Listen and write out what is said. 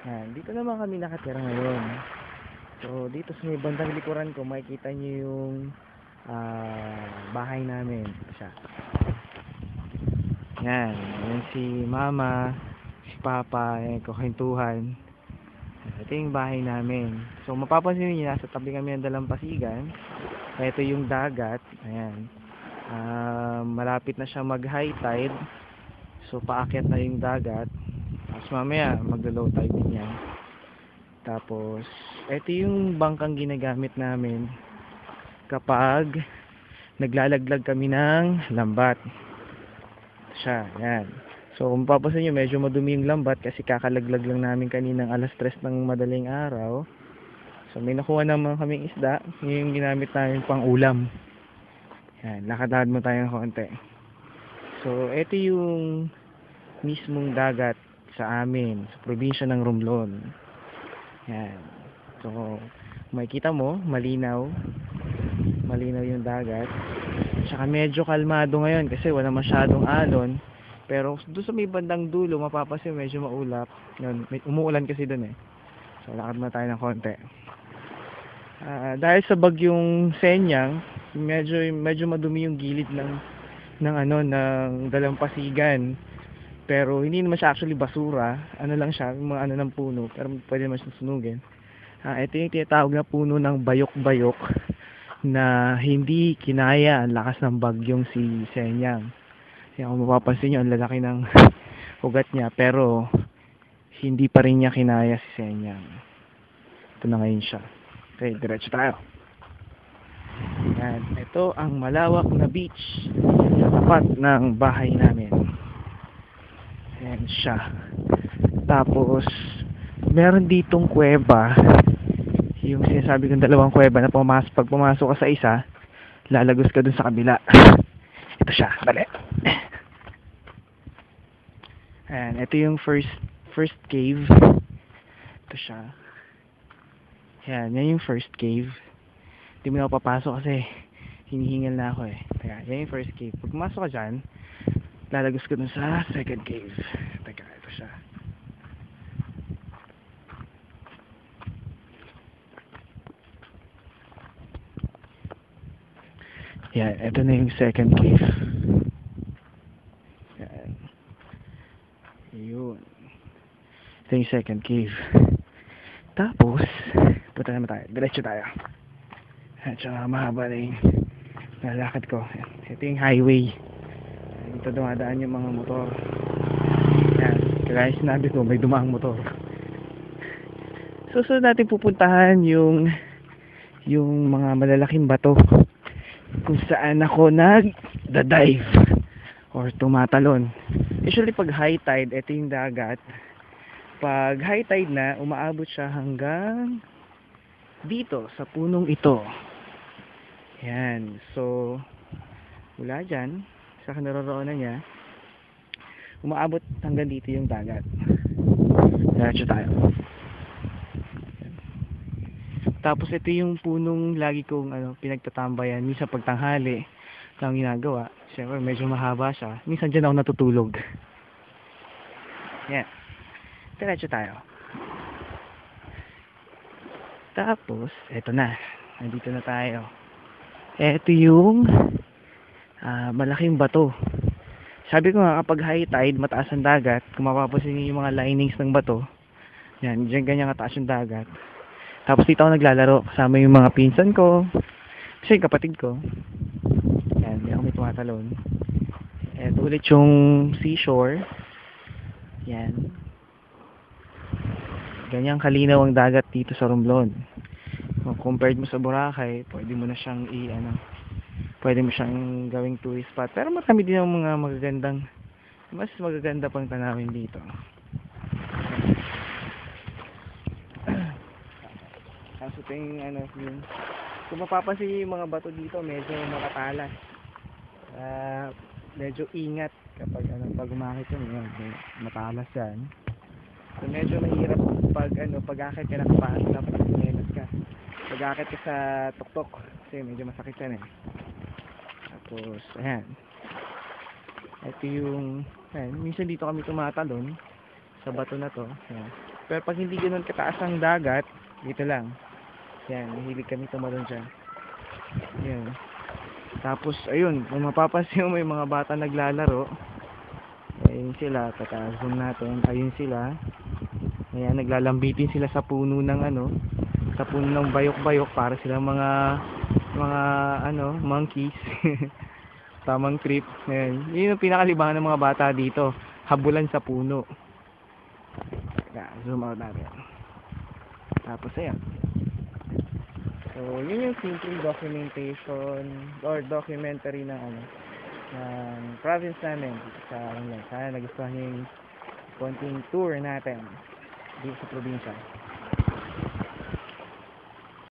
Yan, dito naman kami nakatira ngayon. So, dito sa may bandang likuran ko, makikita nyo yung bahay namin. Siya. Yan, yan si mama, si papa, yan, kuhentuhan. Ito yung bahay namin. So, mapapansin niyo, nasa tabi kami ng dalampasigan. Ito yung dagat. Ayan. Malapit na siya mag high tide. So, paakyat na yung dagat. Tapos mamaya, maglo-low tide din yan. Tapos, ito yung bangkang ginagamit namin kapag naglalaglag kami ng lambat. Siya, yan. So, kung mapapansin nyo, medyo madumi yung lambat kasi kakalaglag lang namin kaninang alas 3 ng madaling araw. So, may nakuha naman kaming isda. Yun yung ginamit namin pang ulam. Yan, lakad-lakad mo tayo ng konti. So, ito yung mismong dagat sa amin, sa probinsya ng Romblon. Yan. So, makikita mo, malinaw. Malinaw yung dagat. Tsaka medyo kalmado ngayon kasi wala masyadong alon. Pero doon sa may bandang dulo, mapapansin medyo maulap. Yun, may umuulan kasi doon eh. So, lakad na tayo ng konti. Dahil sa bagyong Senyang, medyo madumi yung gilid ng dalampasigan. Pero hindi naman siya actually basura. Ano lang siya, mga ano ng puno, pero pwede naman siya sunugin. Ito yung tinatawag na puno ng bayok-bayok na hindi kinaya ang lakas ng bagyong si Senyang. Kaya kung mapapansin nyo, ang lalaki ng ugat niya, pero hindi pa rin niya kinaya si Senyang. Ito na ngayon siya. Okay, diretso tayo. Yan, ito ang malawak na beach sa tapat ng bahay namin. Yan siya. Tapos, meron ditong kuweba. Yung sinasabi kong dalawang kuweba na pag pumasok ka sa isa, lalagos ka dun sa kabila. Ito siya, dali. Ayan, ito yung first cave. Ito siya. Ayan, yan yung first cave. Hindi mo na ako papasok kasi hinihingal na ako eh. Teka, yan yung first cave. Pag pumasok ka dyan, lalagos ka dun sa second cave. Teka, ito siya. Yan, ito na yung second cave. Yan. Yun. Ito yung second cave. Tapos, punta naman tayo. Diretso tayo. At saka mahaba na yung lalakad ko. Ito yung highway. Dito dumadaan yung mga motor. Yan. Kaya sinabi ko, may dumaang motor. Susunod natin pupuntahan yung mga malalaking bato kung saan ako nag-dive or tumatalon. Usually pag high tide, ito yung dagat. Pag high tide na, umaabot siya hanggang dito sa punong ito. Yan. So, mula dyan, sa kinaroroonan niya, umaabot hanggang dito yung dagat. Diretso tayo. Tapos ito yung punong lagi kong pinagtatambayan. Minsan pagtanghali lang ginagawa. Siyempre medyo mahaba siya. Minsan dyan ako natutulog. Yan. Diretso tayo. Tapos, eto na. Nandito na tayo. Eto yung malaking bato. Sabi ko nga kapag high tide, mataas ang dagat. Kung mapapansin niyo yung mga linings ng bato, yan, dyan ganyan kataas yung dagat. Tapos dito ako naglalaro kasama yung mga pinsan ko. Kasi yung kapatid ko. Yan, hindi ako may tumatalon. Ito ulit yung seashore. Yan. Ganyan kalinaw ang dagat dito sa Romblon. Kung compared mo sa Boracay, pwede mo na siyang pwede mo siyang gawing tourist spot. Pero marami din ang mga mas magaganda pang tanawin dito. Tapos ito yung kung mapapansin yung mga bato dito, medyo makatalas. Medyo ingat pag umakit yun, matalas yan. So medyo mahirap pag-akit ka nakapaas, dapat nakamelas ka. Pag-akit ka sa tuktok, kasi medyo masakit yan eh. Tapos, ayan. Ito yung, ayan, minsan dito kami tumatalon sa bato na to. Ayan. Pero pag hindi ganun kataas ang dagat, dito lang. Yan, mahilig kami tumalon dyan. Yan. Tapos, ayun, kung mapapansin mo may mga bata naglalaro. Ayun sila, zoom natin. Ayun sila. Ayan, naglalambitin sila sa puno ng sa puno ng bayok-bayok para silang mga monkeys. Tamang trip. Ayan. Yun yung pinakalibangan ng mga bata dito. Habulan sa puno. Zoom out natin. Tapos ayan. So, yun yung simple documentation or documentary ng ng province namin dito sa Sana nagustuhan nyo yung konting tour natin dito sa probinsya.